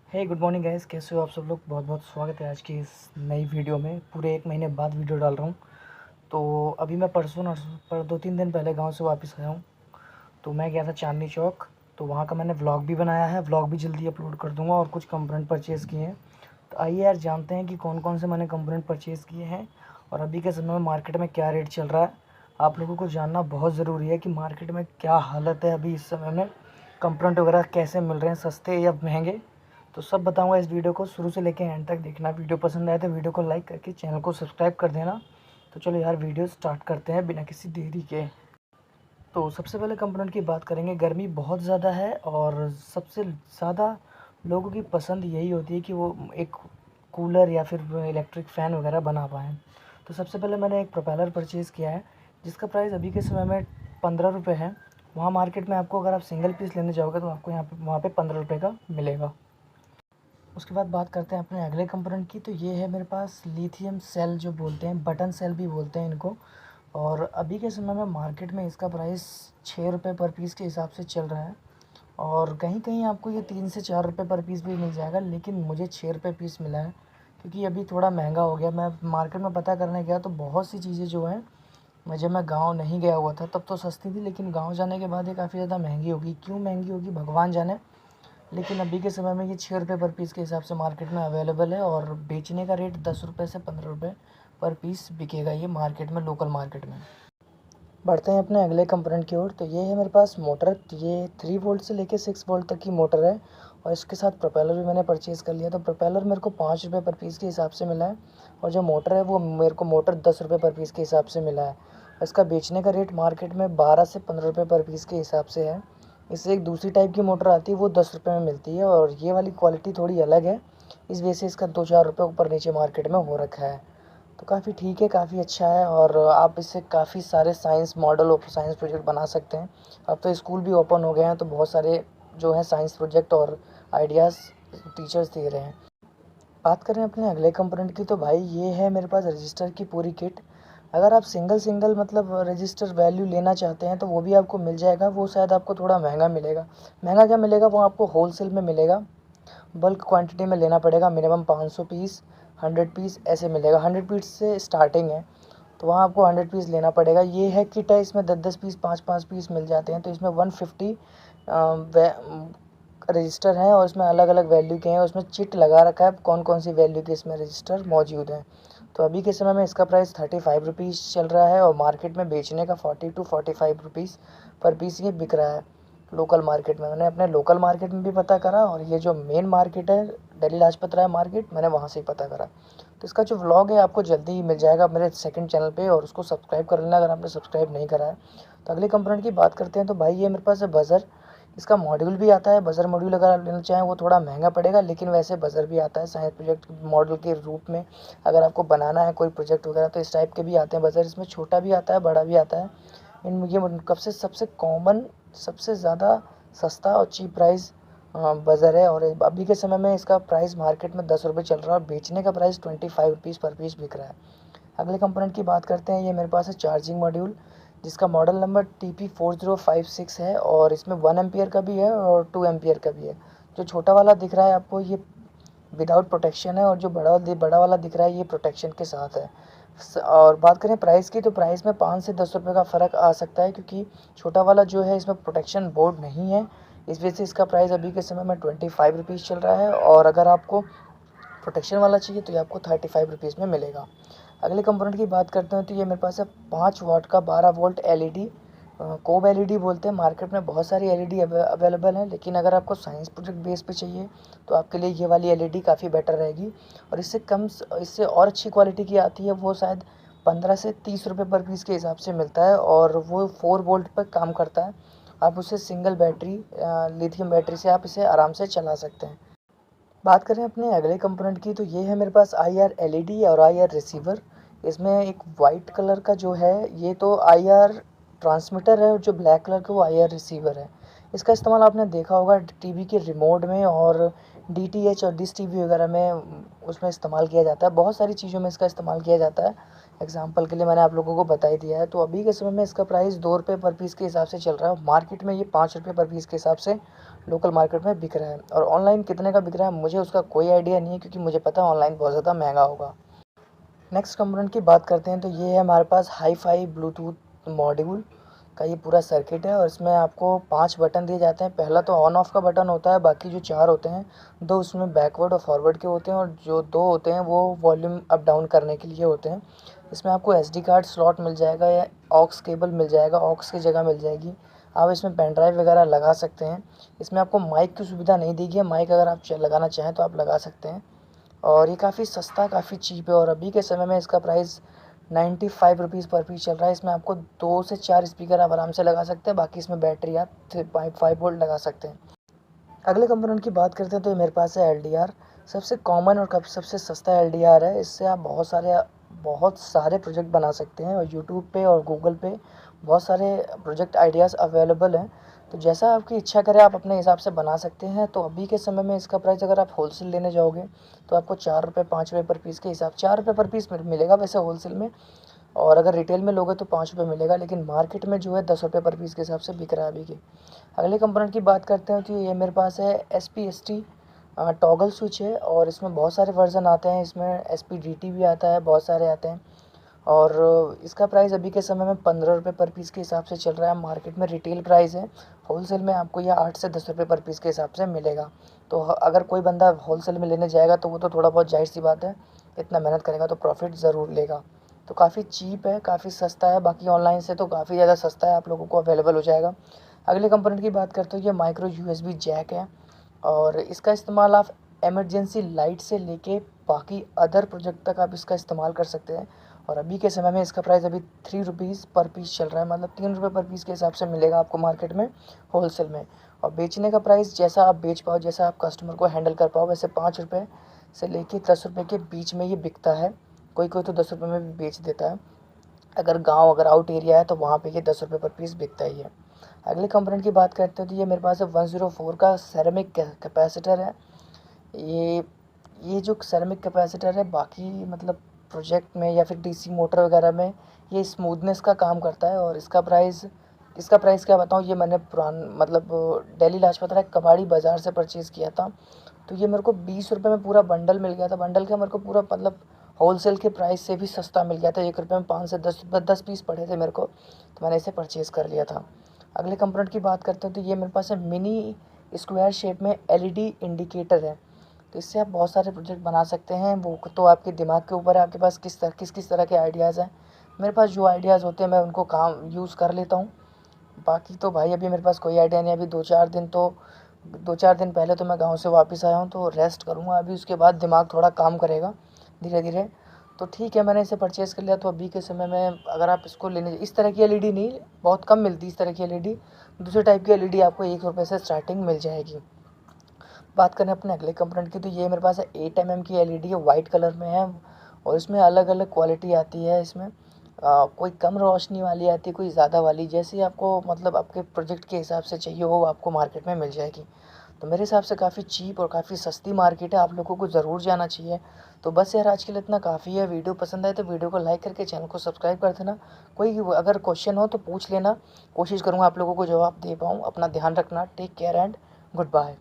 हे good morning guys, कैसे हो आप सब लोग। बहुत बहुत स्वागत है आज की इस नई वीडियो में। पूरे 1 महीने बाद वीडियो डाल रहा हूँ। तो अभी मैं परसों नरसों पर 2-3 दिन पहले गांव से वापस आया हूँ। तो मैं गया था चांदनी चौक। तो वहाँ का मैंने व्लॉग भी बनाया है, व्लॉग भी जल्दी अपलोड कर दूँगा। और कुछ कंपोनेंट परचेज़ किए हैं। तो आइए यार जानते हैं कि कौन कौन से मैंने कंपोनेंट परचेज़ किए हैं और अभी के समय में मार्केट में क्या रेट चल रहा है। आप लोगों को जानना बहुत ज़रूरी है कि मार्केट में क्या हालत है अभी इस समय में, कंपोनेंट वगैरह कैसे मिल रहे हैं, सस्ते या महंगे। तो सब बताऊंगा। इस वीडियो को शुरू से लेकर एंड तक देखना। वीडियो पसंद आए तो वीडियो को लाइक करके चैनल को सब्सक्राइब कर देना। तो चलो यार वीडियो स्टार्ट करते हैं बिना किसी देरी के। तो सबसे पहले कंपोनेंट की बात करेंगे। गर्मी बहुत ज़्यादा है और सबसे ज़्यादा लोगों की पसंद यही होती है कि वो एक कूलर या फिर इलेक्ट्रिक फ़ैन वगैरह बना पाएँ। तो सबसे पहले मैंने एक प्रोपेलर परचेज़ किया है जिसका प्राइस अभी के समय में 15 रुपये है। वहाँ मार्केट में आपको अगर आप सिंगल पीस लेने जाओगे तो आपको वहाँ पे 15 रुपये का मिलेगा। उसके बाद बात करते हैं अपने अगले कंपोनेंट की। तो ये है मेरे पास लिथियम सेल जो बोलते हैं, बटन सेल भी बोलते हैं इनको। और अभी के समय में मार्केट में इसका प्राइस 6 रुपये पर पीस के हिसाब से चल रहा है। और कहीं कहीं आपको ये 3 से 4 रुपये पर पीस भी मिल जाएगा, लेकिन मुझे 6 रुपये पीस मिला है क्योंकि अभी थोड़ा महंगा हो गया। मैं मार्केट में पता करने गया तो बहुत सी चीज़ें जो हैं, जब मैं गाँव नहीं गया हुआ था तब तो सस्ती थी, लेकिन गाँव जाने के बाद ये काफ़ी ज़्यादा महंगी होगी। क्यों महंगी होगी भगवान जाने। लेकिन अभी के समय में ये 6 रुपये पर पीस के हिसाब से मार्केट में अवेलेबल है और बेचने का रेट 10 रुपये से 15 रुपये पर पीस बिकेगा ये मार्केट में, लोकल मार्केट में। बढ़ते हैं अपने अगले कंपोनेंट की ओर। तो ये है मेरे पास मोटर। ये 3 वोल्ट से लेके 6 वोल्ट तक की मोटर है और इसके साथ प्रोपेलर भी मैंने परचेज़ कर लिया। तो प्रोपेलर मेरे को 5 रुपये पर पीस के हिसाब से मिला है और जो मोटर है वो मेरे को मोटर 10 रुपये पर पीस के हिसाब से मिला है। इसका बेचने का रेट मार्केट में 12 से 15 रुपये पर पीस के हिसाब से है। इससे एक दूसरी टाइप की मोटर आती है, वो 10 रुपये में मिलती है और ये वाली क्वालिटी थोड़ी अलग है। इस वजह से इसका 2-4 रुपये ऊपर नीचे मार्केट में हो रखा है। तो काफ़ी ठीक है, काफ़ी अच्छा है और आप इससे काफ़ी सारे साइंस मॉडल और साइंस प्रोजेक्ट बना सकते हैं। अब तो स्कूल भी ओपन हो गए हैं तो बहुत सारे जो है साइंस प्रोजेक्ट और आइडियाज़ टीचर्स दे रहे हैं। बात करें अपने अगले कंपोनेंट की, तो भाई ये है मेरे पास रजिस्टर की पूरी किट। अगर आप सिंगल सिंगल मतलब रजिस्टर वैल्यू लेना चाहते हैं तो वो भी आपको मिल जाएगा। वो शायद आपको थोड़ा महंगा मिलेगा। महंगा क्या मिलेगा, वो आपको होलसेल में मिलेगा। बल्क क्वांटिटी में लेना पड़ेगा। मिनिमम 500 पीस, 100 पीस ऐसे मिलेगा। 100 पीस से स्टार्टिंग है तो वहाँ आपको 100 पीस लेना पड़ेगा। ये है किट है, इसमें 10-10 पीस, 5-5 पीस मिल जाते हैं। तो इसमें 150 रजिस्टर हैं और इसमें अलग अलग वैल्यू के हैं। उसमें चिट लगा रखा है कौन कौन सी वैल्यू के इसमें रजिस्टर मौजूद हैं। तो अभी के समय में इसका प्राइस 35 रुपीज़ चल रहा है और मार्केट में बेचने का 40 to 45 रुपीज़ पर पीस ये बिक रहा है लोकल मार्केट में। मैंने अपने लोकल मार्केट में भी पता करा और ये जो मेन मार्केट है दिल्ली लाजपत राय मार्केट, मैंने वहाँ से ही पता करा। तो इसका जो व्लॉग है आपको जल्दी ही मिल जाएगा मेरे सेकंड चैनल पे और उसको सब्सक्राइब कर लेना अगर आपने सब्सक्राइब नहीं करा है। तो अगले कंपोनेंट की बात करते हैं। तो भाई ये मेरे पास है बज़र। इसका मॉड्यूल भी आता है। बज़र मॉड्यूल अगर आप लेना चाहें वो थोड़ा महंगा पड़ेगा, लेकिन वैसे बज़र भी आता है साइंस प्रोजेक्ट मॉडल के रूप में। अगर आपको बनाना है कोई प्रोजेक्ट वगैरह तो इस टाइप के भी आते हैं बज़र। इसमें छोटा भी आता है, बड़ा भी आता है। इन ये कब से सबसे कॉमन, सबसे ज़्यादा सस्ता और चीप प्राइस बज़र है और अभी के समय में इसका प्राइस मार्केट में 10 रुपये चल रहा है और बेचने का प्राइस 25 रुपीज़ पर पीस बिक रहा है। अगले कंपोनेंट की बात करते हैं। ये मेरे पास है चार्जिंग मॉड्यूल जिसका मॉडल नंबर TP4056 है और इसमें 1 एम्पियर का भी है और 2 एम्पियर का भी है। जो छोटा वाला दिख रहा है आपको ये विदाउट प्रोटेक्शन है और जो बड़ा वाला दिख रहा है ये प्रोटेक्शन के साथ है। और बात करें प्राइस की, तो प्राइस में 5 से 10 रुपये का फ़र्क आ सकता है क्योंकि छोटा वाला जो है इसमें प्रोटेक्शन बोर्ड नहीं है। इस वजह से इसका प्राइस अभी के समय में 25 रुपीज़ चल रहा है और अगर आपको प्रोटेक्शन वाला चाहिए तो ये आपको 35 रुपीज़ में मिलेगा। अगले कंपोनेंट की बात करते हैं। तो ये मेरे पास है 5 वाट का 12 वोल्ट एलईडी, कोब एलईडी बोलते हैं। मार्केट में बहुत सारी एलईडी अवेलेबल है, लेकिन अगर आपको साइंस प्रोजेक्ट बेस पे चाहिए तो आपके लिए ये वाली एलईडी काफ़ी बेटर रहेगी। और इससे और अच्छी क्वालिटी की आती है। वो शायद 15 से 30 रुपये पर पीस के हिसाब से मिलता है और वो 4 वोल्ट पर काम करता है। आप उसे सिंगल बैटरी लिथियम बैटरी से आप इसे आराम से चला सकते हैं। बात करें अपने अगले कंपोनेंट की, तो ये है मेरे पास IR एलईडी और IR रिसीवर। इसमें एक वाइट कलर का जो है ये तो IR ट्रांसमीटर है और जो ब्लैक कलर का वो IR रिसीवर है। इसका इस्तेमाल आपने देखा होगा टीवी के रिमोट में और DTH और डिश टीवी वगैरह में उसमें इस्तेमाल किया जाता है। बहुत सारी चीज़ों में इसका इस्तेमाल किया जाता है। एग्जाम्पल के लिए मैंने आप लोगों को बता ही दिया है। तो अभी के समय में इसका प्राइस 2 रुपये पर पीस के हिसाब से चल रहा है। मार्केट में ये 5 रुपये पर पीस के हिसाब से लोकल मार्केट में बिक रहा है। और ऑनलाइन कितने का बिक रहा है मुझे उसका कोई आइडिया नहीं है, क्योंकि मुझे पता है ऑनलाइन बहुत ज़्यादा महंगा होगा। नेक्स्ट कंपोनेंट की बात करते हैं तो ये है हमारे पास हाई-फाई ब्लूटूथ मॉड्यूल का ये पूरा सर्किट है। और इसमें आपको 5 बटन दिए जाते हैं। पहला तो ऑन ऑफ का बटन होता है, बाकी जो 4 होते हैं 2 उसमें बैकवर्ड और फॉरवर्ड के होते हैं, और जो 2 होते हैं वो वॉल्यूम अप डाउन करने के लिए होते हैं। इसमें आपको SD कार्ड स्लॉट मिल जाएगा या ऑक्स केबल मिल जाएगा, ऑक्स की जगह मिल जाएगी। आप इसमें पेन ड्राइव वगैरह लगा सकते हैं। इसमें आपको माइक की सुविधा नहीं दी गई है, माइक अगर आप लगाना चाहें तो आप लगा सकते हैं। और ये काफ़ी सस्ता, काफ़ी चीप है। और अभी के समय में इसका प्राइस 95 रुपीज़ पर पीस चल रहा है। इसमें आपको 2 से 4 स्पीकर आप आराम से लगा सकते हैं। बाकी इसमें बैटरी आप 5 वोल्ट लगा सकते हैं। अगले कंपोनेंट की बात करते हैं तो ये मेरे पास है LDR। सबसे कॉमन और सबसे सस्ता LDR है। इससे आप बहुत सारे प्रोजेक्ट बना सकते हैं। और यूट्यूब पे और गूगल पे बहुत सारे प्रोजेक्ट आइडियाज़ अवेलेबल हैं। तो जैसा आपकी इच्छा करे आप अपने हिसाब से बना सकते हैं। तो अभी के समय में इसका प्राइस अगर आप होलसेल लेने जाओगे तो आपको 4 रुपये 5 रुपये पर पीस के हिसाब 4 रुपये पर पीस मिलेगा वैसे होलसेल में। और अगर रिटेल में लोगे तो 5 रुपये मिलेगा, लेकिन मार्केट में जो है 10 रुपये पर पीस के हिसाब से बिक रहा है अभी के। अगले कंपोनेंट की बात करते हैं तो ये मेरे पास है SPST टॉगल स्विच है। और इसमें बहुत सारे वर्जन आते हैं। इसमें SPDT भी आता है, बहुत सारे आते हैं। और इसका प्राइस अभी के समय में 15 रुपये पर पीस के हिसाब से चल रहा है। मार्केट में रिटेल प्राइस है, होलसेल में आपको यह 8 से 10 रुपये पर पीस के हिसाब से मिलेगा। तो अगर कोई बंदा होलसेल में लेने जाएगा तो वो तो थोड़ा बहुत जाहिर सी बात है, इतना मेहनत करेगा तो प्रॉफिट ज़रूर लेगा। तो काफ़ी चीप है, काफ़ी सस्ता है। बाकी ऑनलाइन से तो काफ़ी ज़्यादा सस्ता है, आप लोगों को अवेलेबल हो जाएगा। अगले कंपोनेंट की बात करते हो, ये माइक्रो USB जैक है। और इसका इस्तेमाल आप एमरजेंसी लाइट से लेके बाकी अदर प्रोजेक्ट तक आप इसका इस्तेमाल कर सकते हैं। और अभी के समय में इसका प्राइस अभी 3 रुपीज़ पर पीस चल रहा है, मतलब 3 रुपये पर पीस के हिसाब से मिलेगा आपको मार्केट में होलसेल में। और बेचने का प्राइस जैसा आप बेच पाओ, जैसा आप कस्टमर को हैंडल कर पाओ, वैसे 5 रुपये से लेके 10 रुपये के बीच में ये बिकता है। कोई कोई तो 10 रुपये में भी बेच देता है। अगर आउट एरिया है तो वहाँ पे ये 10 रुपये पर पीस बिकता ही है। अगले कंपोनेंट की बात करते हैं तो ये मेरे पास है 104 का सेरेमिक कैपेसिटर है। ये जो सेरेमिक कैपेसिटर है, बाकी मतलब प्रोजेक्ट में या फिर DC मोटर वगैरह में ये स्मूथनेस का काम करता है। और इसका प्राइस क्या बताऊँ, ये मैंने मतलब दिल्ली लाजपत राय कबाड़ी बाज़ार से परचेज़ किया था। तो ये मेरे को 20 रुपये में पूरा बंडल मिल गया था। बंडल का मेरे को पूरा मतलब होलसेल के प्राइस से भी सस्ता मिल गया था। 1 रुपये में 5 से 10 पीस पड़े थे मेरे को, तो मैंने इसे परचेज़ कर लिया था। अगले कंपोनेंट की बात करते हैं तो ये मेरे पास है मिनी स्क्वायर शेप में LED इंडिकेटर है। तो इससे आप बहुत सारे प्रोजेक्ट बना सकते हैं। वो तो आपके दिमाग के ऊपर है, आपके पास किस तरह के आइडियाज़ हैं। मेरे पास जो आइडियाज़ होते हैं मैं उनको काम यूज़ कर लेता हूँ। बाकी तो भाई अभी मेरे पास कोई आइडिया नहीं। अभी 2-4 दिन पहले तो मैं गांव से वापस आया हूँ, तो रेस्ट करूँगा अभी। उसके बाद दिमाग थोड़ा काम करेगा धीरे धीरे। तो ठीक है, मैंने इसे परचेज़ कर लिया। तो अभी के समय में अगर आप इसको लेने, इस तरह की LED नहीं, बहुत कम मिलती इस तरह की LED। दूसरे टाइप की LED आपको 1 रुपये से स्टार्टिंग मिल जाएगी। बात करें अपने अगले कंपोनेंट की तो ये मेरे पास है 8 mm की LED है, वाइट कलर में है। और इसमें अलग अलग क्वालिटी आती है। इसमें कोई कम रोशनी वाली आती है, कोई ज़्यादा वाली, जैसे आपको मतलब आपके प्रोजेक्ट के हिसाब से चाहिए हो आपको मार्केट में मिल जाएगी। तो मेरे हिसाब से काफ़ी चीप और काफ़ी सस्ती मार्केट है, आप लोगों को ज़रूर जाना चाहिए। तो बस यार आज के लिए इतना काफ़ी है। वीडियो पसंद आए तो वीडियो को लाइक करके चैनल को सब्सक्राइब कर देना। कोई अगर क्वेश्चन हो तो पूछ लेना, कोशिश करूँगा आप लोगों को जवाब दे पाऊँ। अपना ध्यान रखना। Take care and good bye.